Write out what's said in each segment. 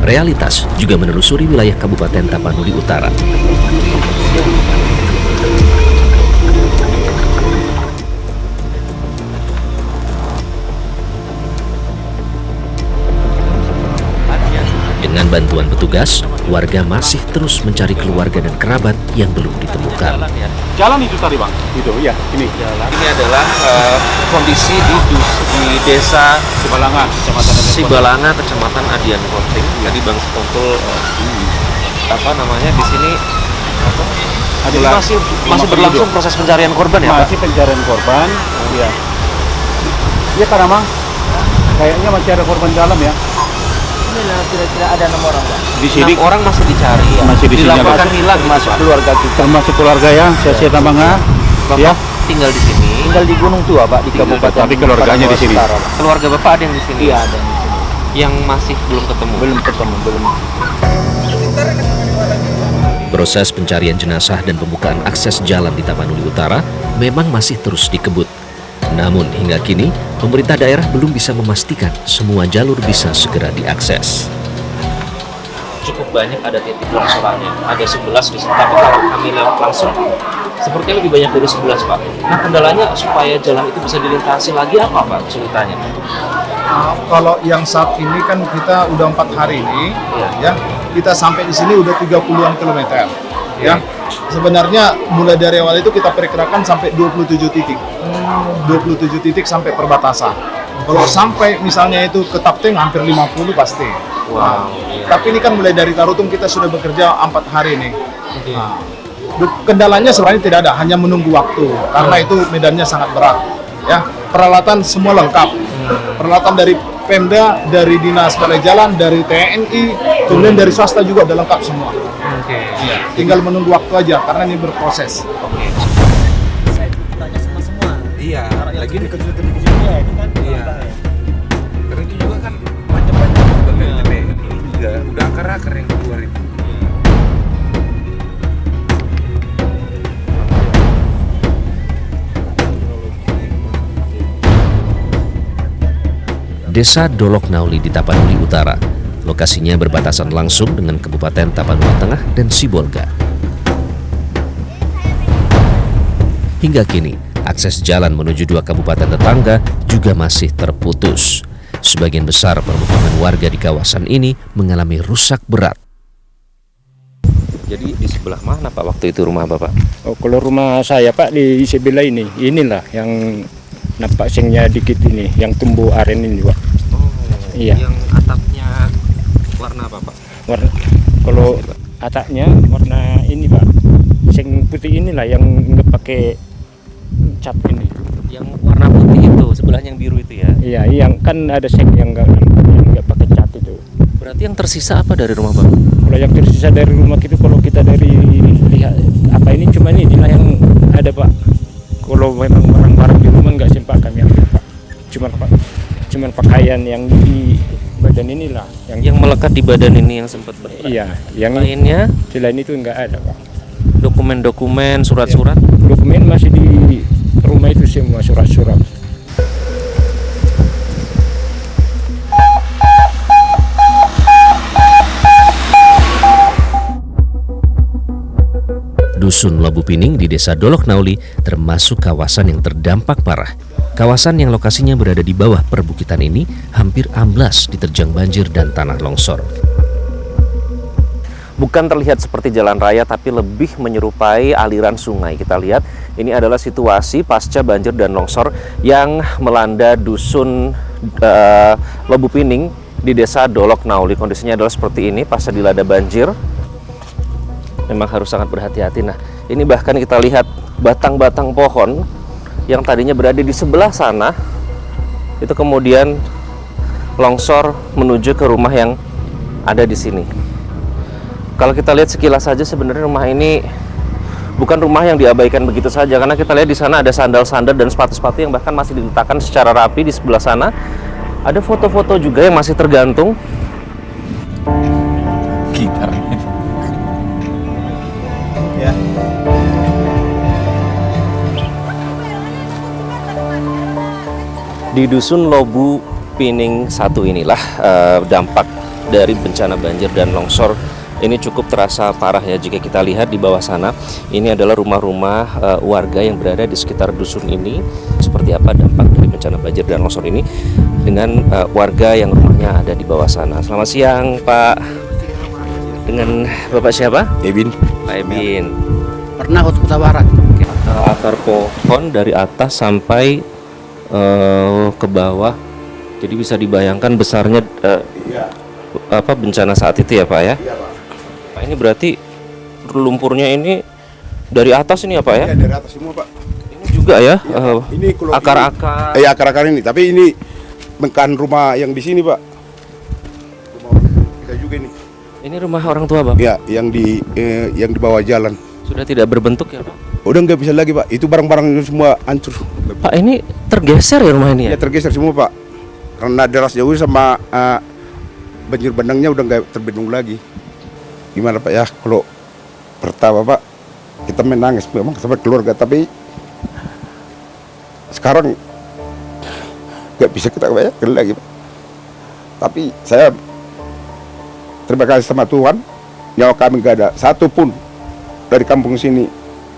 Realitas juga menelusuri wilayah Kabupaten Tapanuli Utara. Dengan bantuan petugas, warga masih terus mencari keluarga dan kerabat yang belum ditemukan. Jalan itu tadi bang? Itu ya, ini. Jalan. Ini adalah kondisi di desa Sibalanga, Kecamatan Adian Koting. Tadi Bang Sekumpul di sini masih berlangsung proses pencarian korban ya, Pak? Masih pencarian korban. Iya. Iya karena Mang, kayaknya masih ada korban dalam ya. Kira-kira ada 6 orang, Pak. Di sini 6 orang masih dicari ya. Masih di sini dilaporkan hilang masuk keluarga kita. Termasuk keluarga ya, Sia Tambangga. Bapak Ya. tinggal di sini. Tinggal di Gunung Tua, Pak, di Kabupaten. Tapi keluarganya di sini. Utara, Pak. Keluarga Bapak ada yang di sini? Iya, ada di sini. Yang masih belum ketemu? Belum. Proses pencarian jenazah dan pembukaan akses jalan di Tapanuli Utara memang masih terus dikebut. Namun hingga kini, pemerintah daerah belum bisa memastikan semua jalur bisa segera diakses. Cukup banyak ada titik longsorannya, ada 11 di sini, tapi kalau kami lewat langsung sepertinya lebih banyak dari 11, Pak. Nah, kendalanya supaya jalan itu bisa dilintasi lagi apa, Pak, kesulitannya? Kalau yang saat ini kan kita udah 4 hari ini, Iya. ya kita sampai di sini udah 30-an kilometer, ya. Sebenarnya mulai dari awal itu kita perkirakan sampai 27 titik, 27 titik sampai perbatasan. Kalau sampai misalnya itu ke Tapteng hampir 50 pasti. Wow. Tapi ini kan mulai dari Tarutung kita sudah bekerja 4 hari ini. Oke. Nah, kendalanya sebenarnya tidak ada, hanya menunggu waktu karena itu medannya sangat berat. Ya, peralatan semua lengkap. Peralatan dari Pemda, dari Dinas Balai Jalan, dari TNI, kemudian dari swasta juga udah lengkap semua. Oke. Ya, tinggal menunggu waktu aja karena ini berproses. Saya tanya semua. Iya, lagi nih Kecil-kecilnya ini kan. Iya. Karena itu juga kan panjang-panjang gede. Ini juga udah akar-akar yang keluar itu. Desa Dolok Nauli di Tapanuli Utara. Lokasinya berbatasan langsung dengan Kabupaten Tapanuli Tengah dan Sibolga. Hingga kini, akses jalan menuju 2 kabupaten tetangga juga masih terputus. Sebagian besar permukiman warga di kawasan ini mengalami rusak berat. Jadi di sebelah mana, Pak, waktu itu rumah Bapak? Oh, kalau rumah saya Pak di sebelah ini, inilah yang nampak sengnya dikit ini, yang tumbuh aren ini Pak. Oh, Iya. Yang atapnya warna apa, Pak? Kalau atapnya warna ini Pak, seng putih inilah yang nggak pakai cat ini. Yang warna putih itu, sebelahnya yang biru itu ya? Iya, yang kan ada seng yang nggak pakai cat itu. Berarti yang tersisa apa dari rumah Bapak? Kalau yang tersisa dari rumah itu, kalau kita dari lihat apa ini, cuma inilah yang ada Pak. Kalau memang barang-barang di rumah nggak sempat kami ambil Pak. Cuman pakaian yang di badan inilah Yang melekat di badan ini yang sempat bergerak? Iya, yang Lainnya, selain itu nggak ada Pak. dokumen-dokumen, surat-surat? Dokumen masih di rumah itu semua, surat-surat. Dusun Labu Pining di Desa Dolok Nauli termasuk kawasan yang terdampak parah. Kawasan yang lokasinya berada di bawah perbukitan ini hampir amblas diterjang banjir dan tanah longsor. Bukan terlihat seperti jalan raya, tapi lebih menyerupai aliran sungai. Kita lihat, ini adalah situasi pasca banjir dan longsor yang melanda Dusun Labu Pining di Desa Dolok Nauli. Kondisinya adalah seperti ini pasca dilanda banjir. Memang harus sangat berhati-hati. Nah, ini bahkan kita lihat batang-batang pohon yang tadinya berada di sebelah sana, itu kemudian longsor menuju ke rumah yang ada di sini. Kalau kita lihat sekilas saja, sebenarnya rumah ini bukan rumah yang diabaikan begitu saja, karena kita lihat di sana ada sandal-sandal dan sepatu-sepatu yang bahkan masih diletakkan secara rapi di sebelah sana. Ada foto-foto juga yang masih tergantung. Gitar. Ya. Di Dusun Labu Pining 1 inilah dampak dari bencana banjir dan longsor ini cukup terasa parah ya. Jika kita lihat di bawah sana, ini adalah rumah-rumah warga yang berada di sekitar dusun ini. Seperti apa dampak dari bencana banjir dan longsor ini dengan warga yang rumahnya ada di bawah sana. Selamat siang Pak. Dengan Bapak siapa? Ebin. Pak Ebin. Pernah ke Kota Barat. Akar pohon dari atas sampai ke bawah. Jadi bisa dibayangkan besarnya bencana saat itu ya Pak ya? Iya, Pak. Pak, ini berarti lumpurnya ini dari atas ini ya Pak ya? Iya, dari atas semua, Pak. Ini juga ya? Ini kalau akar-akar. akar-akar ini, tapi ini bukan rumah yang di sini, Pak. Rumah kita juga ini. Ini rumah orang tua Pak? Ya, yang di bawah jalan. Sudah tidak berbentuk ya Pak? Udah nggak bisa lagi, Pak. Itu barang-barang semua hancur. Pak, ini tergeser ya rumah ini ya? Ya tergeser semua, Pak. Karena deras jauh sama banjir bandangnya udah nggak terbendung lagi. Gimana Pak ya, kalau pertama Pak kita menangis memang sama keluarga, tapi sekarang nggak bisa kita bayangkan lagi Pak. Tapi saya terima kasih sama Tuhan, nyawa kami nggak ada satu pun dari kampung sini,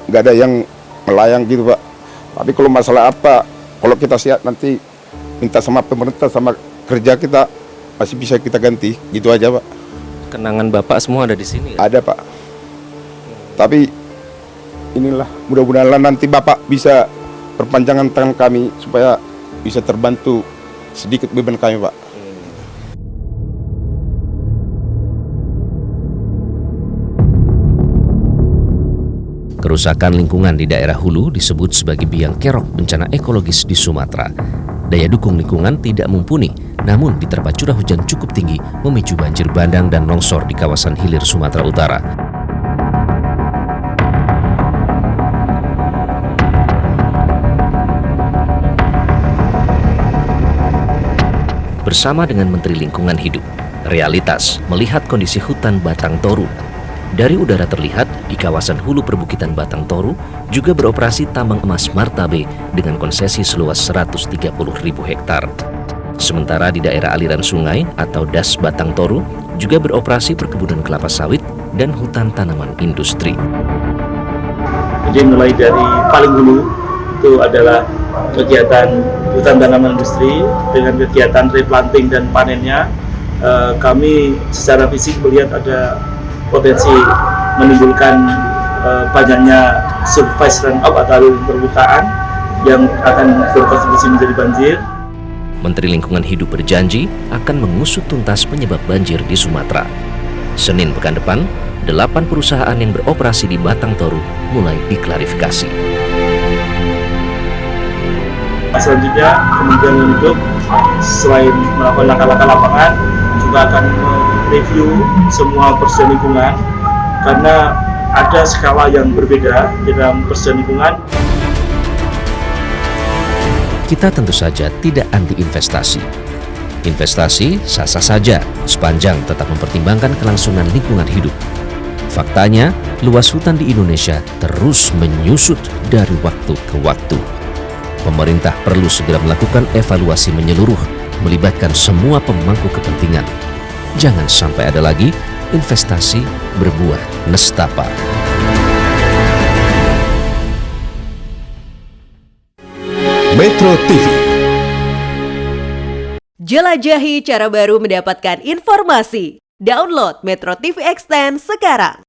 nggak ada yang melayang gitu Pak. Tapi kalau masalah apa, kalau kita siap nanti minta sama pemerintah sama kerja kita masih bisa kita ganti, gitu aja Pak. Kenangan Bapak semua ada di sini ya? Ada Pak. Tapi inilah mudah-mudahan nanti Bapak bisa perpanjangan tangan kami supaya bisa terbantu sedikit beban kami Pak. Kerusakan lingkungan di daerah hulu disebut sebagai biang kerok bencana ekologis di Sumatera. Daya dukung lingkungan tidak mumpuni, namun diterpa curah hujan cukup tinggi memicu banjir bandang dan longsor di kawasan hilir Sumatera Utara. Bersama dengan Menteri Lingkungan Hidup, realitas melihat kondisi hutan Batang Toru. Dari udara terlihat, di kawasan hulu perbukitan Batang Toru juga beroperasi tambang emas Martabe dengan konsesi seluas 130.000 hektar. Sementara di daerah aliran sungai atau Das Batang Toru juga beroperasi perkebunan kelapa sawit dan hutan tanaman industri. Jadi mulai dari paling hulu itu adalah kegiatan hutan tanaman industri dengan kegiatan replanting dan panennya. Kami secara fisik melihat ada potensi menimbulkan banyaknya surface runoff atau permukaan yang akan berkontribusi menjadi banjir. Menteri Lingkungan Hidup berjanji akan mengusut tuntas penyebab banjir di Sumatera. Senin pekan depan, 8 perusahaan yang beroperasi di Batang Toru mulai diklarifikasi. Selanjutnya, Kementerian Lingkungan Hidup selain melakukan langkah-langkah lapangan, juga akan mereview semua persoalan lingkungan karena ada skala yang berbeda di dalam persoalan lingkungan. Kita tentu saja tidak anti investasi. Investasi sah-sah saja sepanjang tetap mempertimbangkan kelangsungan lingkungan hidup. Faktanya, luas hutan di Indonesia terus menyusut dari waktu ke waktu. Pemerintah perlu segera melakukan evaluasi menyeluruh, melibatkan semua pemangku kepentingan. Jangan sampai ada lagi investasi berbuah nestapa. Metro TV. Jelajahi cara baru mendapatkan informasi. Download Metro TV Extend sekarang.